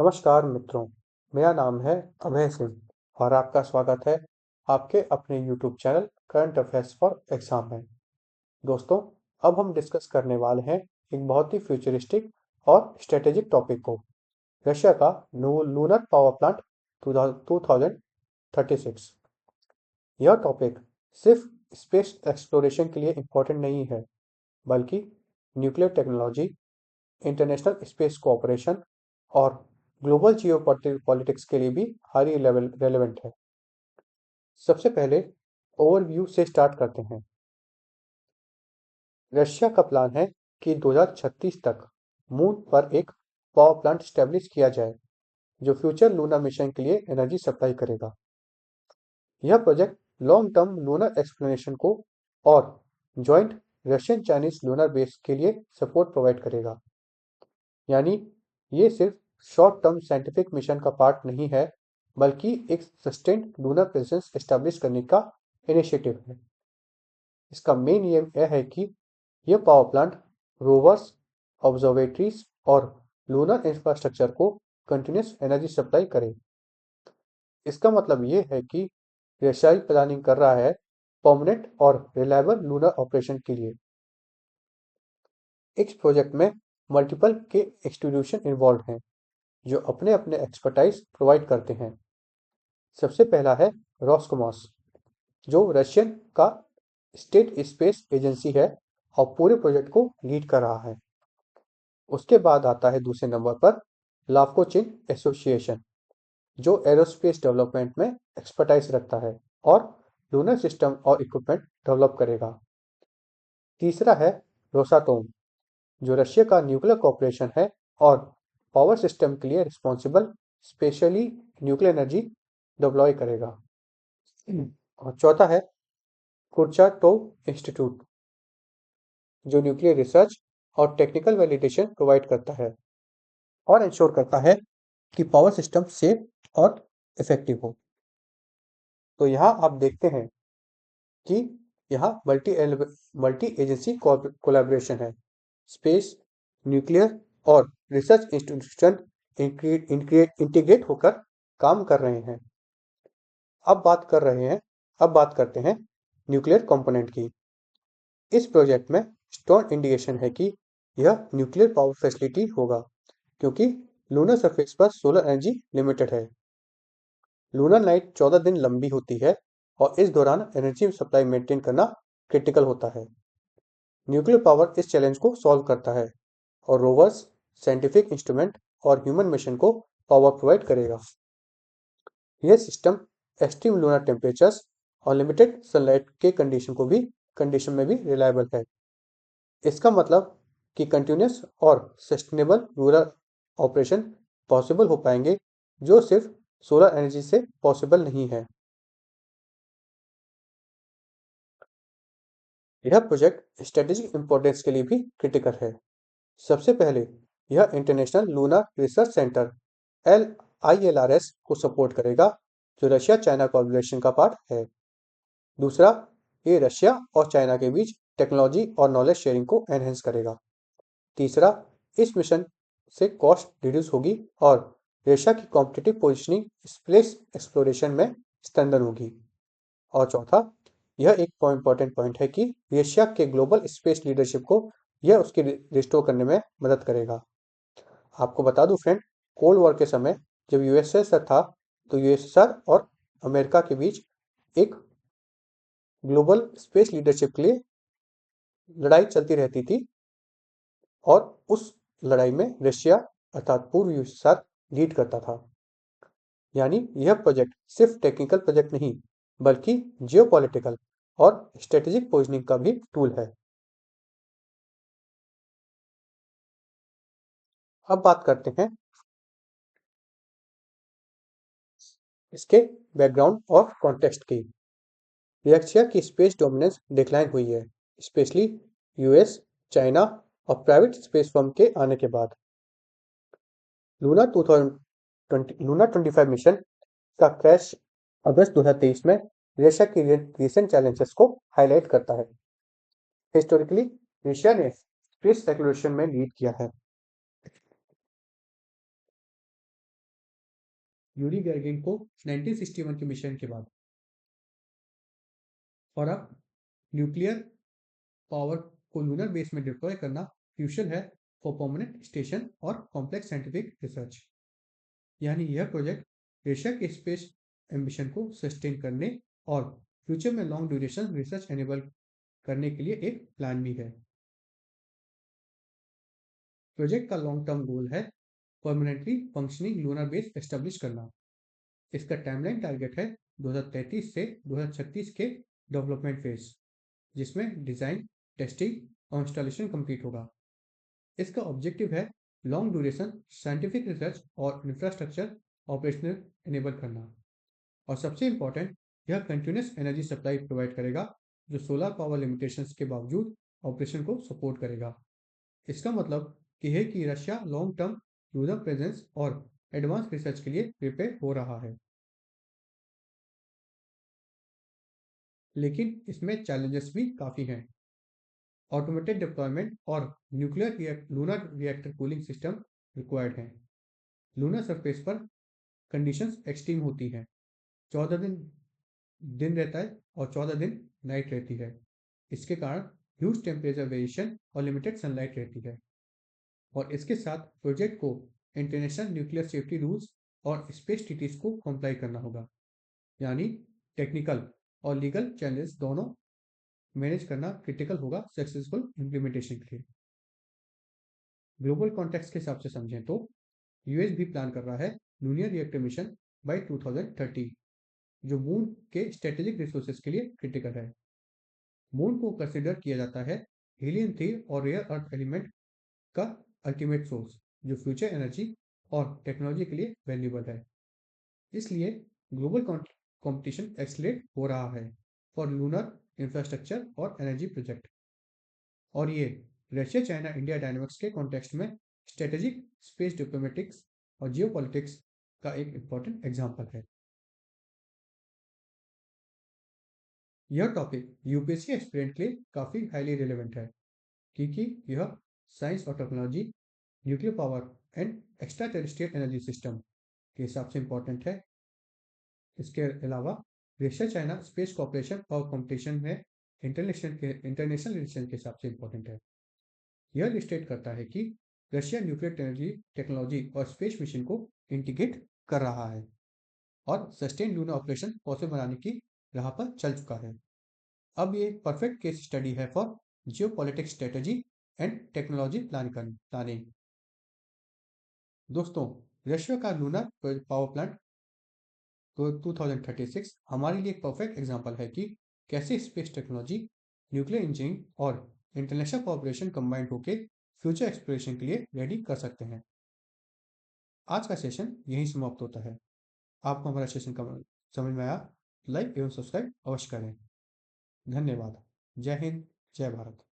नमस्कार मित्रों, मेरा नाम है अभय सिंह और आपका स्वागत है आपके अपने YouTube channel current affairs for exam में। दोस्तों, अब हम डिस्कस करने वाले हैं एक बहुत ही फ्यूचरिस्टिक और स्ट्रेटेजिक टॉपिक को, रशिया का लूनर पावर प्लांट 2036। यह टॉपिक सिर्फ स्पेस एक्सप्लोरेशन के लिए इम्पोर्टेंट नहीं है, बल्कि nuclear technology, international space cooperation और ग्लोबल जियोपॉलिटिक्स के लिए भी हाई लेवल रेलेवेंट है। सबसे पहले ओवरव्यू से स्टार्ट करते हैं। रशिया का प्लान है कि 2036 तक मून पर एक पावर प्लांट स्टैब्लिश किया जाए, जो फ्यूचर लूनर मिशन के लिए एनर्जी सप्लाई करेगा। यह project long term lunar exploration को और joint Russian Chinese lunar base के लिए सपोर्ट प्रोवाइड करेगा। यानी ये सिर्फ शॉर्ट टर्म साइंटिफिक मिशन का पार्ट नहीं है, बल्कि एक सस्टेन्ड लूनर प्रेजेंस एस्टैब्लिश करने का इनिशिएटिव है। इसका मेन एम यह है कि यह पावर प्लांट रोवर्स, ऑब्जर्वेटरीज और लूनर इंफ्रास्ट्रक्चर को कंटिन्यूस एनर्जी सप्लाई करे। इसका मतलब ये है कि रशियाई प्लानिंग कर रहा है परमानेंट और रिलायबल लूनर ऑपरेशन के लिए। इस प्रोजेक्ट में मल्टीपल के इंस्टीट्यूशन इन्वॉल्व हैं, जो अपने अपने एक्सपर्टाइज प्रोवाइड करते हैं। सबसे पहला है रॉसकॉमॉस, जो रशियन का स्टेट स्पेस एजेंसी है और पूरे प्रोजेक्ट को लीड कर रहा है। उसके बाद आता है दूसरे नंबर पर लाफ्कोचिन एसोसिएशन, जो एरोस्पेस डेवलपमेंट में एक्सपर्टाइज रखता है और लूनर सिस्टम और इक्विपमेंट डेवलप करेगा। तीसरा है रोसाटोम, जो रशिया का न्यूक्लियर कॉर्पोरेशन है और पावर सिस्टम के लिए responsible specially nuclear energy deploy करेगा। और चौथा है कुर्चाटोव इंस्टीट्यूट, जो न्यूक्लियर रिसर्च और टेक्निकल वैलिडेशन प्रोवाइड करता है और इंश्योर करता है कि पावर सिस्टम सेफ और इफेक्टिव हो। तो यहाँ आप देखते हैं कि यहाँ मल्टी एजेंसी कोलैबोरेशन है। स्पेस, न्यूक्लियर और रिसर्च इंस्टीट्यूशन इंटीग्रेट होकर काम कर रहे हैं। अब बात करते हैं न्यूक्लियर कंपोनेंट की। इस प्रोजेक्ट में स्ट्रॉन्ग इंडिकेशन है कि यह न्यूक्लियर पावर फैसिलिटी होगा, क्योंकि लूनर सरफेस पर सोलर एनर्जी लिमिटेड है। लूनर नाइट 14 दिन लंबी होती है और इस दौरान एनर्जी सप्लाई मेंटेन करना क्रिटिकल होता है। न्यूक्लियर पावर इस चैलेंज को सॉल्व करता है और रोवर्स, साइंटिफिक इंस्ट्रूमेंट और ह्यूमन मिशन को पावर प्रोवाइड करेगा। यह सिस्टम एक्सट्रीम लूनर टेम्परेचर्स और लिमिटेड सनलाइट के कंडीशन में भी रिलायबल है। इसका मतलब कि कंटिन्यूस और सस्टेनेबल रूरल ऑपरेशन पॉसिबल हो पाएंगे, जो सिर्फ सोलर एनर्जी से पॉसिबल नहीं है। यह प्रोजेक्ट स्ट्रेटेजिक इंपॉर्टेंस के लिए भी क्रिटिकल है। सबसे पहले यह international lunar research centre ILRS को सपोर्ट करेगा, जो रशिया चाइना कोऑपरेशन का पार्ट है। दूसरा, ये रशिया और चाइना के बीच टेक्नोलॉजी और नॉलेज शेयरिंग को एनहेंस करेगा। तीसरा, इस मिशन से कॉस्ट रिड्यूस होगी और रशिया की कॉम्पिटिटिव पोजीशनिंग स्पेस एक्सप्लोरेशन में स्ट्रेंथन होगी। और चौथा, यह एक इम्पॉर्टेंट पॉइंट है कि रशिया के ग्लोबल स्पेस लीडरशिप को यह उसकी रिस्टोर करने में मदद करेगा। आपको बता दूं फ्रेंड, कोल्ड वॉर के समय जब यूएसएसआर था, तो यूएसएसआर और अमेरिका के बीच एक ग्लोबल स्पेस लीडरशिप के लिए लड़ाई चलती रहती थी और उस लड़ाई में रशिया अर्थात पूर्व यूएसएसआर लीड करता था। यानी यह प्रोजेक्ट सिर्फ टेक्निकल प्रोजेक्ट नहीं, बल्कि जियोपॉलिटिकल और स्ट्रेटेजिक पोजिशनिंग का भी टूल है। अब बात करते हैं इसके बैकग्राउंड और कॉन्टेक्स्ट की। रशिया की स्पेस डोमिनेंस डिक्लाइन हुई है, स्पेशली यूएस, चाइना और प्राइवेट स्पेस फर्म के आने के बाद। लूना 25 मिशन का क्रैश अगस्त 2023 में रशिया की रिसेंट चैलेंजेस को हाईलाइट करता है। हिस्टोरिकली रशिया ने स्पेस एक्सप्लोरेशन में लीड किया है। यूरी गैगरिन को 1961 के मिशन के बाद। और अब न्यूक्लियर पावर को लूनर बेस में डिप्लॉय करना क्रूशियल है फॉर परमानेंट स्टेशन और कॉम्प्लेक्स साइंटिफिक रिसर्च। यानी यह प्रोजेक्ट रशिया के स्पेस एम्बिशन को सस्टेन करने और फ्यूचर में लॉन्ग ड्यूरेशन रिसर्च एनेबल करने के लिए एक प्लान भी है। प्रोजेक्ट का लॉन्ग टर्म गोल है permanently functioning lunar base establish करना। इसका टाइमलाइन टारगेट है 2033 से 2036 के डेवलपमेंट फेज, जिसमें डिजाइन, टेस्टिंग और इंस्टॉलेशन कंप्लीट होगा। इसका ऑब्जेक्टिव है लॉन्ग ड्यूरेशन साइंटिफिक रिसर्च और इंफ्रास्ट्रक्चर ऑपरेशनल इनेबल करना। और सबसे इंपॉर्टेंट, यह कंटिन्यूस एनर्जी सप्लाई प्रोवाइड करेगा जो सोलर पावर लिमिटेशंस के बावजूद ऑपरेशन को सपोर्ट करेगा। इसका मतलब है कि Russia long term lunar presence और एडवांस रिसर्च के लिए प्रिपेयर हो रहा है। लेकिन इसमें चैलेंजेस भी काफ़ी हैं। ऑटोमेटेड डिप्लॉयमेंट और nuclear lunar reactor cooling system required हैं। लूनर सरफेस पर कंडीशंस एक्सट्रीम होती हैं। 14 दिन दिन रहता है और 14 दिन नाइट रहती है। इसके कारण ह्यूज टेम्परेचर वेरिएशन और लिमिटेड सनलाइट रहती है। और इसके साथ प्रोजेक्ट को इंटरनेशनल न्यूक्लियर सेफ्टी रूल्स और स्पेस ट्रीटीज को कंप्लाई करना होगा। यानी टेक्निकल और लीगल चैलेंजेस दोनों मैनेज करना क्रिटिकल होगा सक्सेसफुल इम्प्लीमेंटेशन के लिए। ग्लोबल कॉन्टेक्स्ट के हिसाब से समझें तो यूएस भी प्लान कर रहा है लूनियर रिएक्टर मिशन बाय 2030, जो मून के स्ट्रेटेजिक रिसोर्सेज के लिए क्रिटिकल है। मून को कंसिडर किया जाता है हीलियम 3 और रेयर अर्थ एलिमेंट का अल्टीमेट सोर्स, जो फ्यूचर एनर्जी और टेक्नोलॉजी के लिए वैल्यूबल है। इसलिए ग्लोबल कंपटीशन एक्सलेट हो रहा है फॉर लूनर इंफ्रास्ट्रक्चर और एनर्जी प्रोजेक्ट। और ये रशिया चाइना इंडिया डायनामिक्स के कॉन्टेक्स्ट में स्ट्रेटेजिक स्पेस डिप्लोमेटिक्स और जियोपॉलिटिक्स का एक इंपॉर्टेंट एग्जाम्पल है। यह टॉपिक यूपीएससी एस्पिरेंट के लिए काफ़ी हाईली रिलेवेंट है, क्योंकि यह साइंस और technology, nuclear power and extra terrestrial energy system के हिसाब से इंपॉर्टेंट है। इसके अलावा रशिया चाइना स्पेस कॉपरेशन और कॉम्पिटिशन में इंटरनेशनल रिलेशन के हिसाब से इंपॉर्टेंट है। यह इलिस्ट्रेट करता है कि रशिया न्यूक्लियर एनर्जी टेक्नोलॉजी और स्पेस मिशन को इंटीग्रेट कर रहा है और सस्टेन लूनर ऑपरेशन पॉसिबल बनाने की राह पर चल चुका है। अब ये एक परफेक्ट केस स्टडी है for geopolitics strategy and technology planning. दोस्तों, रशिया का लूनर पावर प्लांट 2036 हमारे लिए एक परफेक्ट एग्जाम्पल है कि कैसे स्पेस टेक्नोलॉजी, न्यूक्लियर इंजीनियरिंग और इंटरनेशनल कॉपरेशन कंबाइंड होकर फ्यूचर एक्सप्लोरेशन के लिए रेडी कर सकते हैं। आज का सेशन यहीं समाप्त होता है। आपको हमारा सेशन समझ में आया? लाइक एवं सब्सक्राइब अवश्य करें। धन्यवाद। जय हिंद, जय भारत।